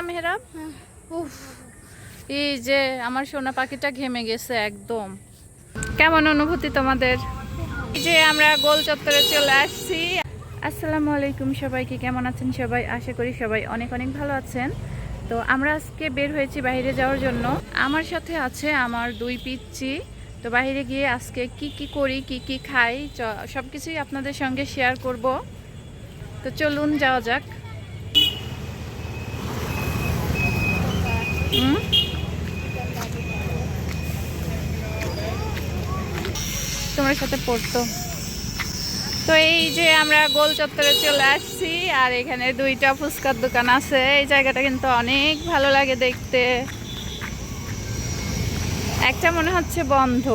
মেহরাব? উফ, এই যে আমার সোনা পাখিটা ঘেমে গেছে একদম। কেমন অনুভূতি তোমাদের? যে আমরা গোল চত্বরে চলে আসছি। আসসালামু আলাইকুম সবাইকে, কেমন আছেন সবাই? আশা করি সবাই অনেক অনেক ভালো আছেন। তো আমরা আজকে বের হয়েছি বাইরে যাওয়ার জন্য। আমার সাথে আছে আমার দুই পিচ্চি। তো বাইরে গিয়ে আজকে কি কি করি, কি কি খাই, সব কিছুই আপনাদের সঙ্গে শেয়ার করব। তো চলুন যাওয়া যাক। তোমার সাথে পড়তো। তো এই যে আমরা গোল চত্বরে চলে আসছি, আর এখানে দুইটা ফুচকার দোকান আছে। এই জায়গাটা কিন্তু অনেক ভালো লাগে দেখতে। একটা মনে হচ্ছে বন্ধ,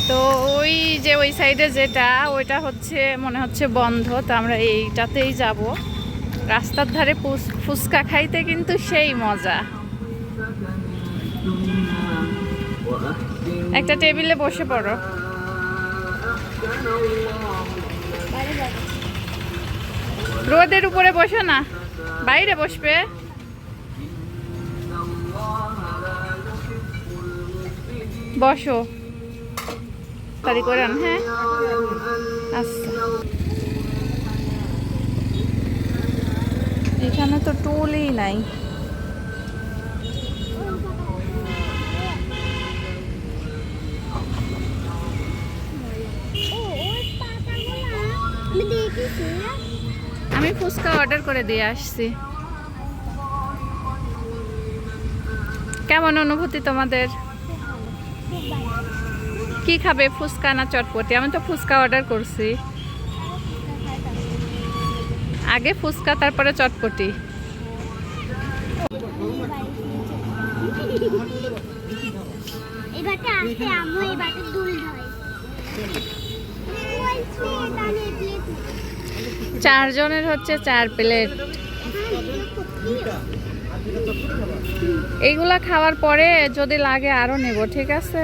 তো ওই যে ওই সাইডে যেটা, ওইটা হচ্ছে মনে হচ্ছে বন্ধ। তো আমরা এইটাতেই যাব। রাস্তার ধারে ফুচকা খাইতে কিন্তু সেই মজা। একটা টেবিলে বসে পড়ো। রোদের উপরে বসো না, বাইরে বসবে। বসো, তাড়াতাড়ি করে আন। হ্যাঁ, আচ্ছা। এখানে তো টুলই নাই। আমি ফুচকা অর্ডার করে দিয়ে আসছি। কেমন অনুভূতি তোমাদের? কি খাবে, ফুচকা না চটপটি? আমি তো ফুচকা অর্ডার করছি। আগে ফুচকা, তারপরে চটপটি। চারজনের হচ্ছে 4 প্লেট। এইগুলা খাওয়ার পরে যদি লাগে আরো নেব, ঠিক আছে?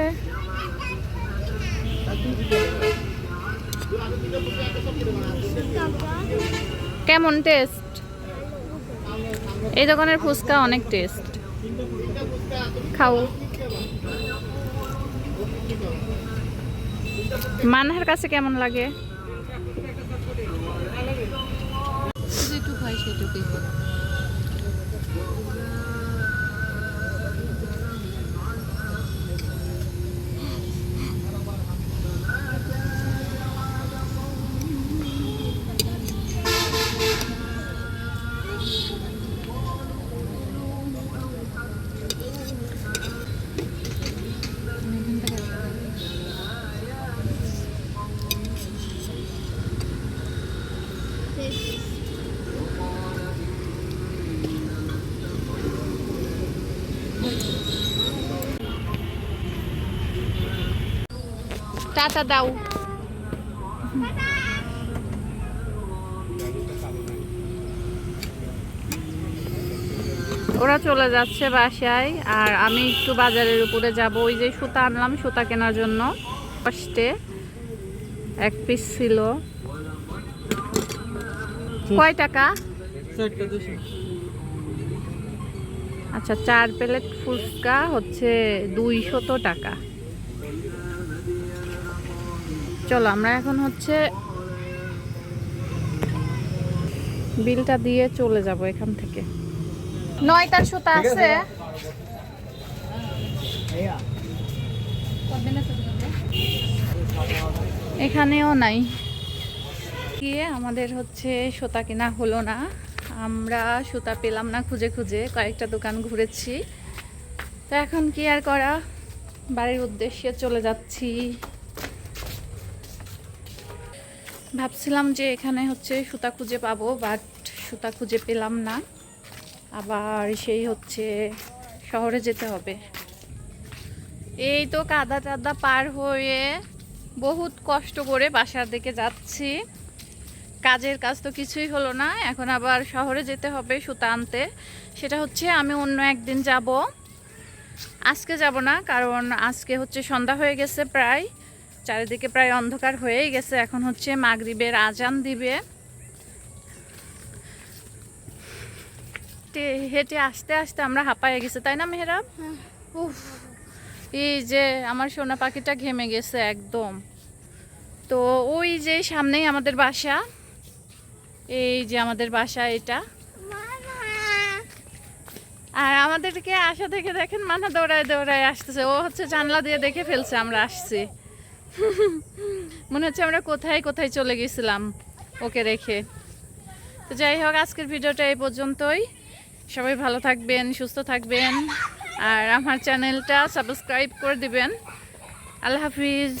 কেমন টেস্ট? এই দোকানের ফুচকা অনেক টেস্ট। খাও। মানহার কাছে কেমন লাগে? যেটুকু খাই সেটুকুই। টাটা দাও। ওরা চলে যাচ্ছে বাসায়, আর আমি একটু বাজারের উপরে যাব। ওই যে সুতা আনলাম, সুতা কেনার জন্য। ফার্স্টে 1 পিস ছিল। কয় টাকা? আচ্ছা, 4 প্লেট ফুচকা হচ্ছে 200 টাকা। চলো আমরা এখন হচ্ছে বিলটা দিয়ে চলে যাব এখান থেকে। 9টার সুতা আছে? এখানেও নাই। গিয়ে আমাদের হচ্ছে সুতা কেনা হলো না। আমরা সুতা পেলাম না খুঁজে খুঁজে, কয়েকটা দোকান ঘুরেছি। তো এখন কি আর করা, বাড়ির উদ্দেশ্যে চলে যাচ্ছি। ভাবছিলাম যে এখানে হচ্ছে সুতা খুঁজে পাবো, বাট সুতা খুঁজে পেলাম না। আবার সেই হচ্ছে শহরে যেতে হবে। এই তো কাদা টাদা পার হয়ে বহুত কষ্ট করে বাসার দিকে যাচ্ছি। কাজের কাজ তো কিছুই হলো না, এখন আবার শহরে যেতে হবে সুতা আনতে। সেটা হচ্ছে আমি অন্য একদিন যাব, আজকে যাব না, কারণ আজকে হচ্ছে সন্ধ্যা হয়ে গেছে প্রায়। চারিদিকে প্রায় অন্ধকার হয়েই গেছে। এখন হচ্ছে মাগরিবের আজান দিবে। হেঁটে হেঁটে আসতে আসতে আমরা হাঁপায়ে গেছে, তাই না মেহরাব? উফ, এই যে আমার সোনা পাখিটা ঘেমে গেছে একদম। তো ওই যে সামনেই আমাদের বাসা, এই যে আমাদের বাসা এটা। আর আমাদেরকে আসা দেখে দেখেন মানা দৌড়ায় দৌড়ায় আসতেছে। ও হচ্ছে জানলা দিয়ে দেখে ফেলছে আমরা আসছি। মনে হচ্ছে আমরা কোথায় কোথায় চলে গেছিলাম ওকে রেখে। তো যাই হোক, আজকের ভিডিওটা এই পর্যন্তই। সবাই ভালো থাকবেন, সুস্থ থাকবেন, আর আমার চ্যানেলটা সাবস্ক্রাইব করে দিবেন। আল্লাহ হাফিজ।